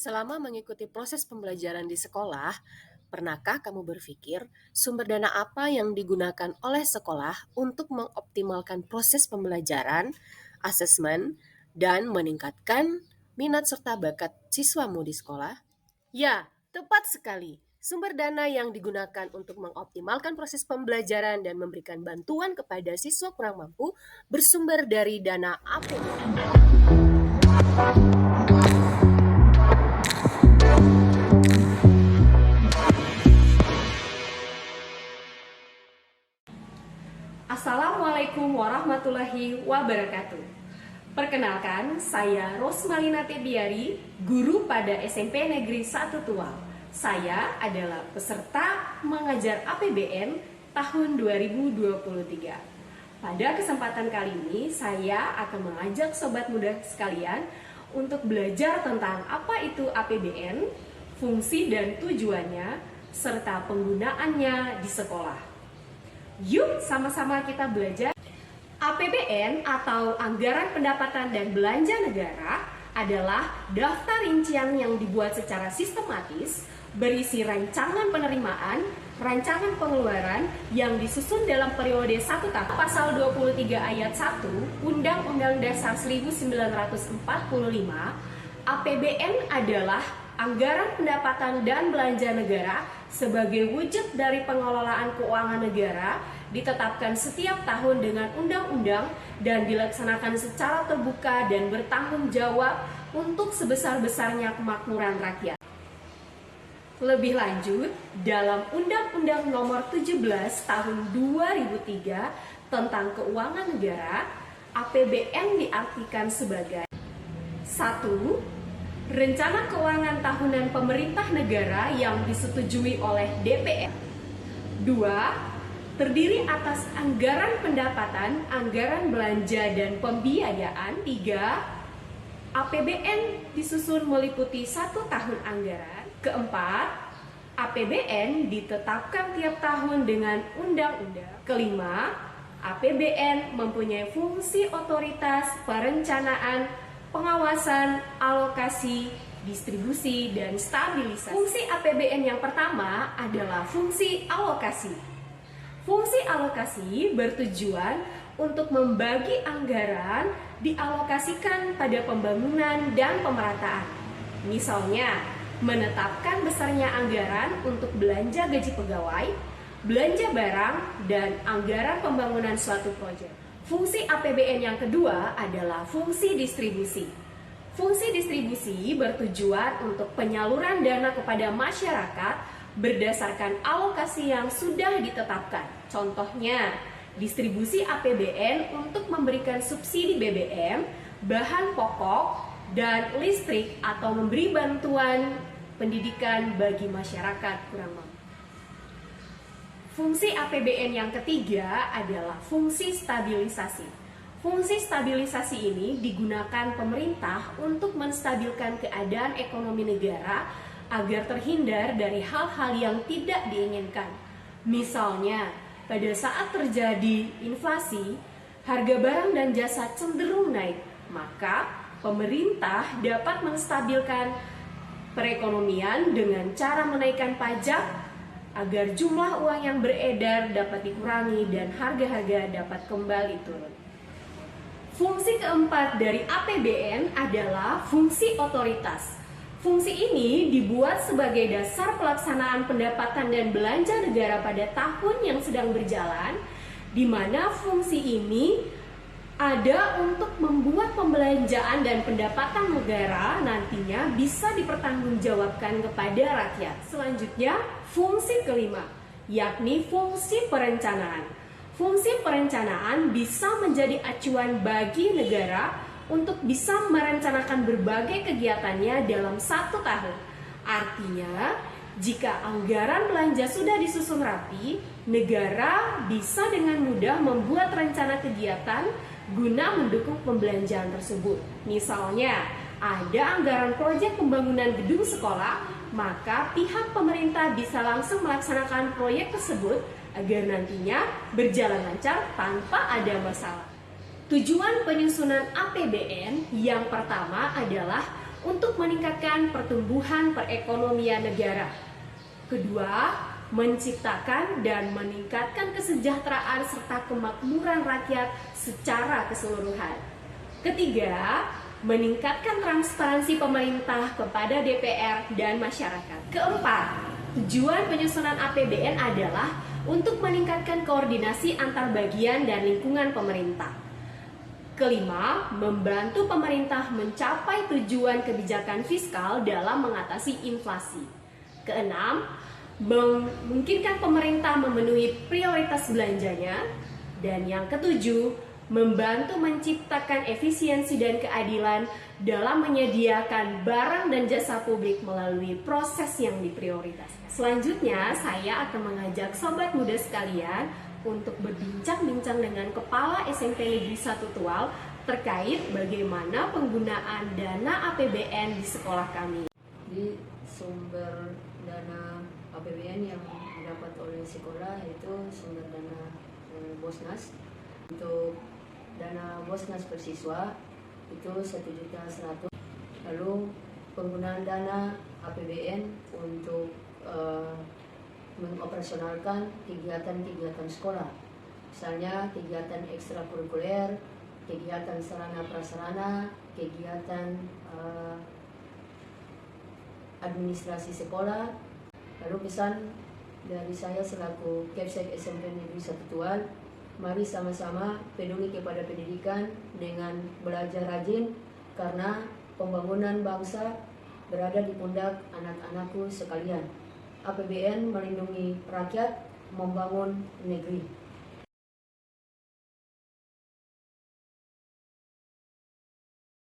Selama mengikuti proses pembelajaran di sekolah, pernahkah kamu berpikir sumber dana apa yang digunakan oleh sekolah untuk mengoptimalkan proses pembelajaran, asesmen, dan meningkatkan minat serta bakat siswamu di sekolah? Ya, tepat sekali. Sumber dana yang digunakan untuk mengoptimalkan proses pembelajaran dan memberikan bantuan kepada siswa kurang mampu bersumber dari dana APBN. Assalamualaikum warahmatullahi wabarakatuh. Perkenalkan, saya Rosmalina Tebiari, guru pada SMP Negeri 1 Tual. Saya adalah peserta mengajar APBN tahun 2023. Pada kesempatan kali ini, saya akan mengajak sobat muda sekalian untuk belajar tentang apa itu APBN, fungsi dan tujuannya, serta penggunaannya di sekolah. Yuk sama-sama kita belajar. APBN atau Anggaran Pendapatan dan Belanja Negara adalah daftar rincian yang dibuat secara sistematis, berisi rancangan penerimaan, rancangan pengeluaran yang disusun dalam periode 1 tahun. Pasal 23 ayat 1 Undang-Undang Dasar 1945, APBN adalah anggaran pendapatan dan belanja negara sebagai wujud dari pengelolaan keuangan negara, ditetapkan setiap tahun dengan undang-undang dan dilaksanakan secara terbuka dan bertanggung jawab untuk sebesar-besarnya kemakmuran rakyat. Lebih lanjut, dalam Undang-Undang Nomor 17 Tahun 2003 tentang Keuangan Negara, APBN diartikan sebagai 1. Rencana keuangan tahunan pemerintah negara yang disetujui oleh DPR. 2. Terdiri atas anggaran pendapatan, anggaran belanja dan pembiayaan. 3. APBN disusun meliputi 1 tahun anggaran. Keempat, APBN ditetapkan tiap tahun dengan undang-undang. Kelima, APBN mempunyai fungsi otoritas perencanaan, pengawasan, alokasi, distribusi, dan stabilisasi. Fungsi APBN yang pertama adalah fungsi alokasi. Fungsi alokasi bertujuan untuk membagi anggaran dialokasikan pada pembangunan dan pemerataan. Misalnya, menetapkan besarnya anggaran untuk belanja gaji pegawai, belanja barang, dan anggaran pembangunan suatu proyek. Fungsi APBN yang kedua adalah fungsi distribusi. Fungsi distribusi bertujuan untuk penyaluran dana kepada masyarakat berdasarkan alokasi yang sudah ditetapkan. Contohnya, distribusi APBN untuk memberikan subsidi BBM, bahan pokok, dan listrik atau memberi bantuan pendidikan bagi masyarakat kurang mampu. Fungsi APBN yang ketiga adalah fungsi stabilisasi. Fungsi stabilisasi ini digunakan pemerintah untuk menstabilkan keadaan ekonomi negara agar terhindar dari hal-hal yang tidak diinginkan. Misalnya, pada saat terjadi inflasi, harga barang dan jasa cenderung naik, maka pemerintah dapat menstabilkan perekonomian dengan cara menaikkan pajak agar jumlah uang yang beredar dapat dikurangi dan harga-harga dapat kembali turun. Fungsi keempat dari APBN adalah fungsi otoritas. Fungsi ini dibuat sebagai dasar pelaksanaan pendapatan dan belanja negara pada tahun yang sedang berjalan, di mana fungsi ini ada untuk membuat pembelanjaan dan pendapatan negara nantinya bisa dipertanggungjawabkan kepada rakyat. Selanjutnya, fungsi kelima, yakni fungsi perencanaan. Fungsi perencanaan bisa menjadi acuan bagi negara untuk bisa merencanakan berbagai kegiatannya dalam 1 tahun. Artinya, jika anggaran belanja sudah disusun rapi, negara bisa dengan mudah membuat rencana kegiatan guna mendukung pembelanjaan tersebut. Misalnya, ada anggaran proyek pembangunan gedung sekolah, maka pihak pemerintah bisa langsung melaksanakan proyek tersebut agar nantinya berjalan lancar tanpa ada masalah. Tujuan penyusunan APBN yang pertama adalah untuk meningkatkan pertumbuhan perekonomian negara. Kedua, menciptakan dan meningkatkan kesejahteraan serta kemakmuran rakyat secara keseluruhan. Ketiga, meningkatkan transparansi pemerintah kepada DPR dan masyarakat. Keempat, tujuan penyusunan APBN adalah untuk meningkatkan koordinasi antar bagian dan lingkungan pemerintah. Kelima, membantu pemerintah mencapai tujuan kebijakan fiskal dalam mengatasi inflasi. Keenam, memungkinkan pemerintah memenuhi prioritas belanjanya. Dan yang ketujuh, membantu menciptakan efisiensi dan keadilan dalam menyediakan barang dan jasa publik melalui proses yang diprioritaskan. Selanjutnya, saya akan mengajak sobat muda sekalian untuk berbincang-bincang dengan Kepala SMP Negeri 1 Tual terkait bagaimana penggunaan dana APBN di sekolah kami. Di sumber dana APBN yang didapat oleh sekolah yaitu sumber dana Bosnas. Untuk dana Bosnas per siswa itu 1.100.000. Lalu penggunaan dana APBN untuk mengoperasionalkan kegiatan-kegiatan sekolah, misalnya kegiatan ekstrakurikuler, kegiatan sarana prasarana, kegiatan administrasi sekolah. Lalu pesan dari saya selaku Kepsek SMP Negeri 1 Tual, mari sama-sama peduli kepada pendidikan dengan belajar rajin, karena pembangunan bangsa berada di pundak anak-anakku sekalian. APBN melindungi rakyat, membangun negeri.